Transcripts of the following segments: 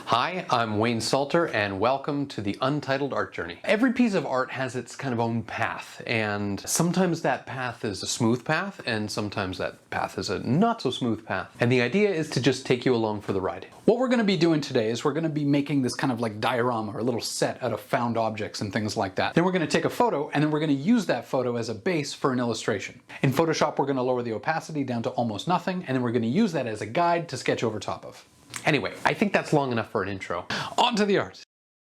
Hi, I'm Wayne Salter, and welcome to the Untitled Art Journey. Every piece of art has its kind of own path, and sometimes that path is a smooth path, and sometimes that path is a not so smooth path. And the idea is to just take you along for the ride. What we're going to be doing today is we're going to be making this kind of like diorama or a little set out of found objects and things like that. Then we're going to take a photo, and then we're going to use that photo as a base for an illustration. In Photoshop, we're going to lower the opacity down to almost nothing, and then we're going to use that as a guide to sketch over top of. Anyway, I think that's long enough for an intro. On to the art.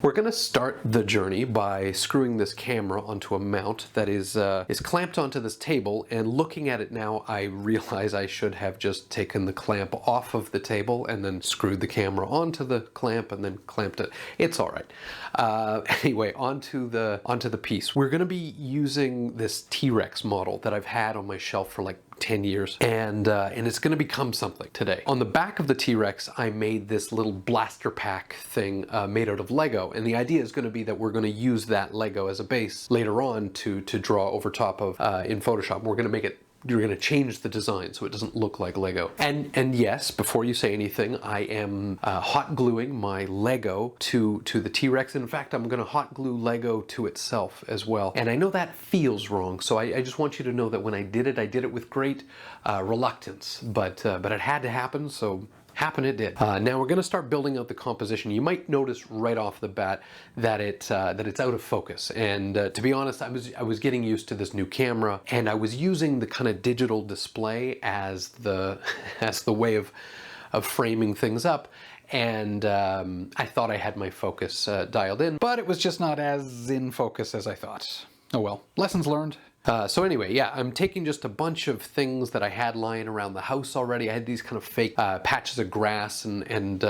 We're going to start the journey by screwing this camera onto a mount that is clamped onto this table, and looking at it now, I realize I should have just taken the clamp off of the table and then screwed the camera onto the clamp and then clamped it. It's all right. Anyway, onto the piece. We're going to be using this T-Rex model that I've had on my shelf for like 10 years, and it's going to become something today. On the back of the T-Rex, I made this little blaster pack thing made out of Lego, and the idea is going to be that we're going to use that Lego as a base later on to draw over top of in Photoshop. We're going to change the design so it doesn't look like Lego. And yes, before you say anything, I am hot gluing my Lego to the T-Rex. In fact, I'm going to hot glue Lego to itself as well. And I know that feels wrong, so I just want you to know that when I did it with great reluctance, but it had to happen, so happen it did. Now we're going to start building out the composition. You might notice right off the bat that it's out of focus. And to be honest, I was getting used to this new camera, and I was using the kind of digital display as the way of framing things up. And I thought I had my focus dialed in, But it was just not as in focus as I thought. Oh well, lessons learned. So anyway, yeah, I'm taking just a bunch of things that I had lying around the house already. I had these kind of fake patches of grass and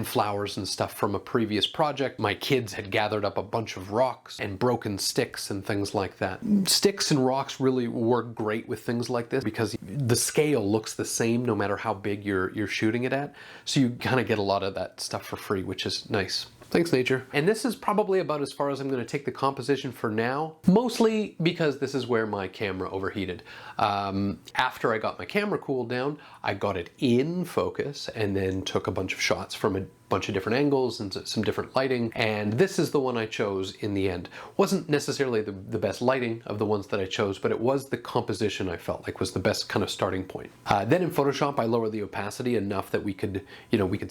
flowers and stuff from a previous project. My kids had gathered up a bunch of rocks and broken sticks and things like that. Sticks and rocks really work great with things like this because the scale looks the same no matter how big you're shooting it at. So you kind of get a lot of that stuff for free, which is nice. Thanks, nature. And this is probably about as far as I'm going to take the composition for now, mostly because this is where my camera overheated. After I got my camera cooled down, I got it in focus and then took a bunch of shots from a bunch of different angles and some different lighting, and this is the one I chose in the end. Wasn't necessarily the best lighting of the ones that I chose, but it was the composition I felt like was the best kind of starting point. Then in Photoshop, I lowered the opacity enough that we could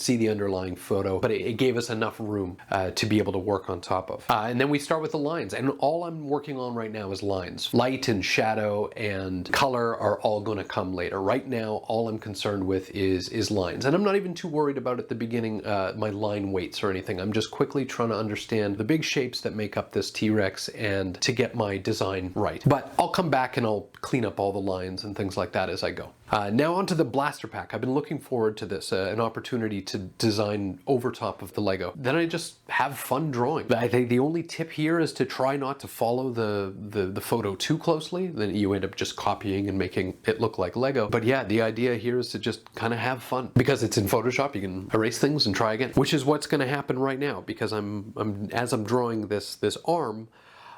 see the underlying photo, but it gave us enough room to be able to work on top of. And then we start with the lines, and all I'm working on right now is lines. Light and shadow and color are all going to come later. Right now, all I'm concerned with is lines, and I'm not even too worried about at the beginning my line weights or anything. I'm just quickly trying to understand the big shapes that make up this T-Rex and to get my design right. But I'll come back and I'll clean up all the lines and things like that as I go. Now onto the blaster pack. I've been looking forward to this, an opportunity to design over top of the Lego. Then I just have fun drawing. I think the only tip here is to try not to follow the photo too closely. Then you end up just copying and making it look like Lego. But yeah, the idea here is to just kind of have fun. Because it's in Photoshop, you can erase things and try again, which is what's going to happen right now, because as I'm drawing this arm,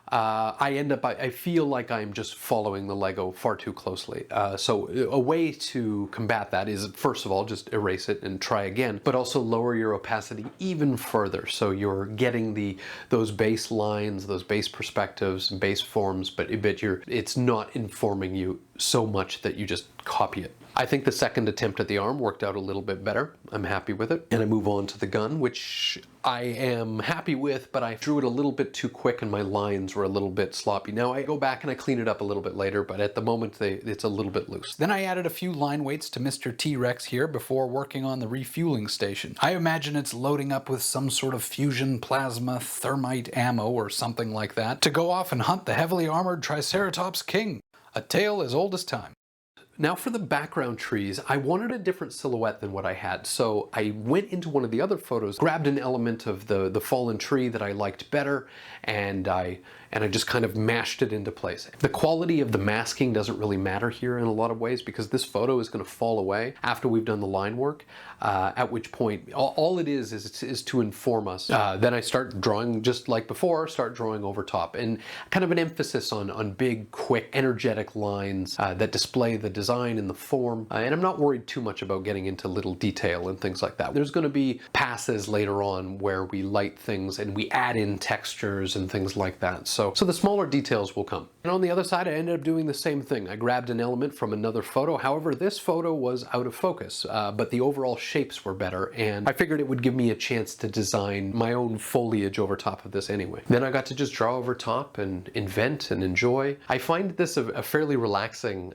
I feel like I'm just following the Lego far too closely. So a way to combat that is, first of all, just erase it and try again, but also lower your opacity even further. So you're getting those base lines, those base perspectives, base forms, but it's not informing you so much that you just copy it. I think the second attempt at the arm worked out a little bit better. I'm happy with it. And I move on to the gun, which I am happy with, but I drew it a little bit too quick and my lines were a little bit sloppy. Now I go back and I clean it up a little bit later, but at the moment it's a little bit loose. Then I added a few line weights to Mr. T-Rex here before working on the refueling station. I imagine it's loading up with some sort of fusion plasma thermite ammo or something like that to go off and hunt the heavily armored Triceratops King, a tale as old as time. Now for the background trees, I wanted a different silhouette than what I had, so I went into one of the other photos, grabbed an element of the fallen tree that I liked better, and I and I just kind of mashed it into place. The quality of the masking doesn't really matter here in a lot of ways because this photo is going to fall away after we've done the line work, at which point all it is to inform us. Then I start drawing just like before, start drawing over top, and kind of an emphasis on big, quick, energetic lines that display the design and the form. And I'm not worried too much about getting into little detail and things like that. There's going to be passes later on where we light things and we add in textures and things like that. So the smaller details will come. And on the other side, I ended up doing the same thing. I grabbed an element from another photo. However, this photo was out of focus, but the overall shapes were better, and I figured it would give me a chance to design my own foliage over top of this anyway. Then I got to just draw over top and invent and enjoy. I find this a fairly relaxing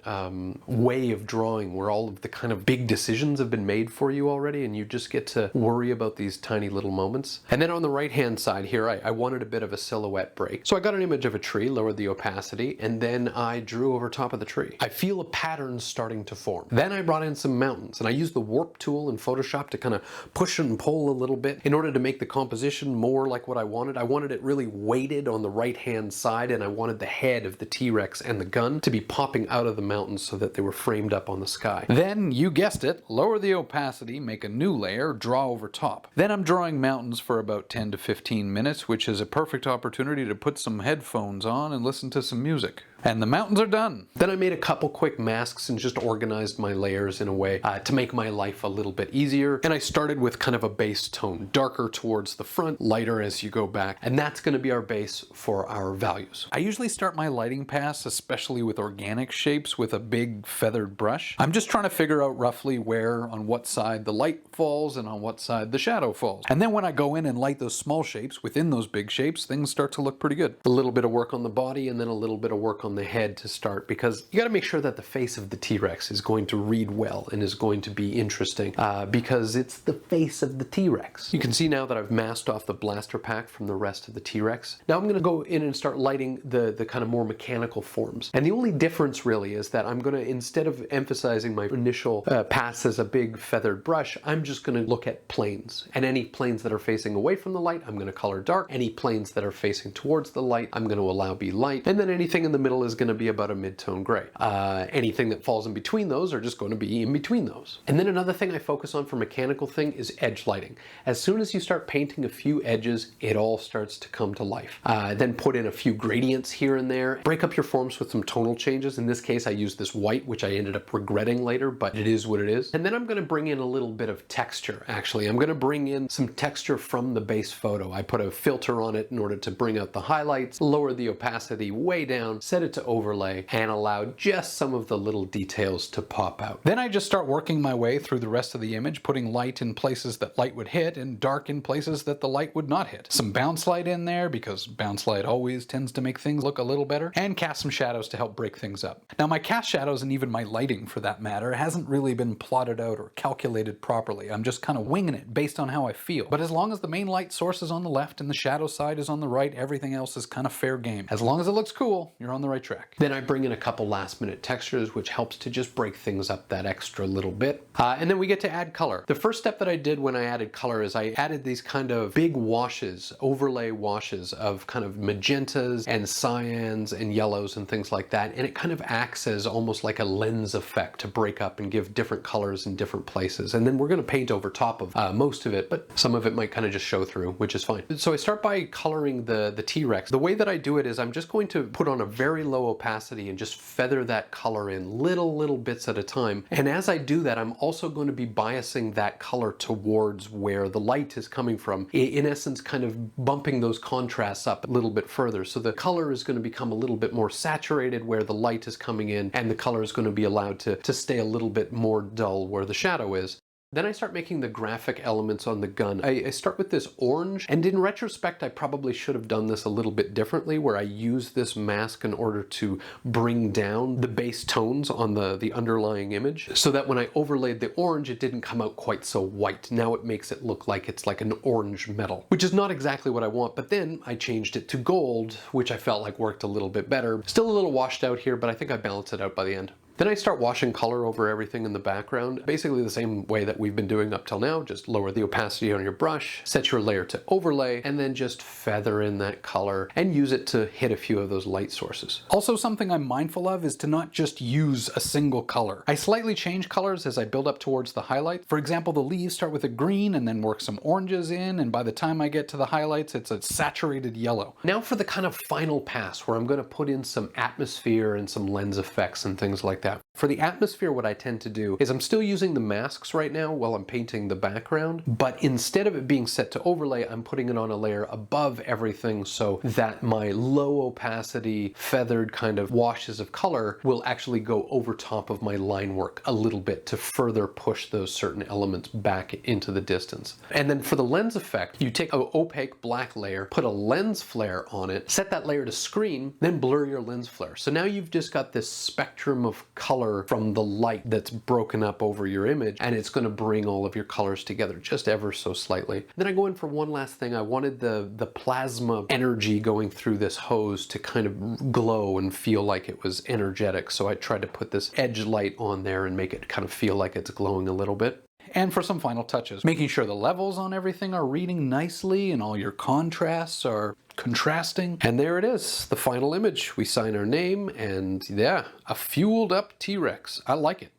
way of drawing where all of the kind of big decisions have been made for you already, and you just get to worry about these tiny little moments. And then on the right hand side here, I wanted a bit of a silhouette break. So I got an image of a tree, lowered the opacity, and then I drew over top of the tree. I feel a pattern starting to form. Then I brought in some mountains, and I used the warp tool in Photoshop to kind of push and pull a little bit in order to make the composition more like what I wanted. I wanted it really weighted on the right hand side, and I wanted the head of the T-Rex and the gun to be popping out of the mountains so that they were framed up on the sky. Then, you guessed it, lower the opacity, make a new layer, draw over top. Then I'm drawing mountains for about 10 to 15 minutes, which is a perfect opportunity to put some headphones on and listen to some music. And the mountains are done. Then I made a couple quick masks and just organized my layers in a way to make my life a little bit easier. And I started with kind of a base tone, darker towards the front, lighter as you go back. And that's going to be our base for our values. I usually start my lighting pass, especially with organic shapes, with a big feathered brush. I'm just trying to figure out roughly where, on what side the light falls and on what side the shadow falls. And then when I go in and light those small shapes within those big shapes, things start to look pretty good. A little bit of work on the body and then a little bit of work on the head to start, because you got to make sure that the face of the T-Rex is going to read well and is going to be interesting because it's the face of the T-Rex. You can see now that I've masked off the blaster pack from the rest of the T-Rex. Now I'm going to go in and start lighting the kind of more mechanical forms. And the only difference really is that I'm going to, instead of emphasizing my initial pass as a big feathered brush, I'm just going to look at planes. And any planes that are facing away from the light, I'm going to color dark. Any planes that are facing towards the light, I'm going to allow be light. And then anything in the middle is going to be about a mid-tone gray. Anything that falls in between those are just going to be in between those. And then another thing I focus on for mechanical thing is edge lighting. As soon as you start painting a few edges, it all starts to come to life. Then put in a few gradients here and there. Break up your forms with some tonal changes. In this case, I used this white, which I ended up regretting later, but it is what it is. And then I'm going to bring in a little bit of texture, actually. I'm going to bring in some texture from the base photo. I put a filter on it in order to bring out the highlights, lower the opacity way down, set it to overlay, and allow just some of the little details to pop out. Then I just start working my way through the rest of the image, putting light in places that light would hit and dark in places that the light would not hit. Some bounce light in there because bounce light always tends to make things look a little better, and cast some shadows to help break things up. Now my cast shadows, and even my lighting for that matter, hasn't really been plotted out or calculated properly. I'm just kind of winging it based on how I feel. But as long as the main light source is on the left and the shadow side is on the right, everything else is kind of fair game. As long as it looks cool, you're on the right track. Then I bring in a couple last minute textures, which helps to just break things up that extra little bit. And then we get to add color. The first step that I did when I added color is I added these kind of big washes, overlay washes of kind of magentas and cyans and yellows and things like that. And it kind of acts as almost like a lens effect to break up and give different colors in different places. And then we're going to paint over top of most of it, but some of it might kind of just show through, which is fine. So I start by coloring the T-Rex. The way that I do it is I'm just going to put on a very low opacity and just feather that color in little bits at a time. And as I do that, I'm also going to be biasing that color towards where the light is coming from. In essence, kind of bumping those contrasts up a little bit further. So the color is going to become a little bit more saturated where the light is coming in, and the color is going to be allowed to stay a little bit more dull where the shadow is. Then I start making the graphic elements on the gun. I start with this orange, and in retrospect I probably should have done this a little bit differently, where I use this mask in order to bring down the base tones on the underlying image, so that when I overlaid the orange it didn't come out quite so white. Now it makes it look like it's like an orange metal, which is not exactly what I want, but then I changed it to gold, which I felt like worked a little bit better. Still a little washed out here, but I think I balanced it out by the end. Then I start washing color over everything in the background, basically the same way that we've been doing up till now. Just lower the opacity on your brush, set your layer to overlay, and then just feather in that color and use it to hit a few of those light sources. Also, something I'm mindful of is to not just use a single color. I slightly change colors as I build up towards the highlight. For example, the leaves start with a green and then work some oranges in, and by the time I get to the highlights, it's a saturated yellow. Now for the kind of final pass where I'm going to put in some atmosphere and some lens effects and things like that. For the atmosphere, what I tend to do is I'm still using the masks right now while I'm painting the background, but instead of it being set to overlay, I'm putting it on a layer above everything so that my low opacity, feathered kind of washes of color will actually go over top of my line work a little bit to further push those certain elements back into the distance. And then for the lens effect, you take an opaque black layer, put a lens flare on it, set that layer to screen, then blur your lens flare. So now you've just got this spectrum of color from the light that's broken up over your image, and it's going to bring all of your colors together just ever so slightly. Then I go in for one last thing. I wanted the plasma energy going through this hose to kind of glow and feel like it was energetic. So I tried to put this edge light on there and make it kind of feel like it's glowing a little bit. And for some final touches, making sure the levels on everything are reading nicely and all your contrasts are contrasting. And there it is, the final image. We sign our name and yeah, a fueled up T-Rex. I like it.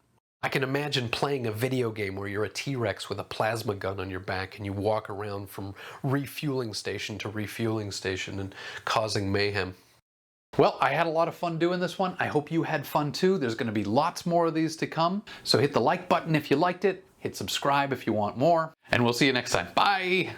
I can imagine playing a video game where you're a T-Rex with a plasma gun on your back and you walk around from refueling station to refueling station and causing mayhem. Well, I had a lot of fun doing this one. I hope you had fun too. There's going to be lots more of these to come. So hit the like button if you liked it. Hit subscribe if you want more. And we'll see you next time. Bye!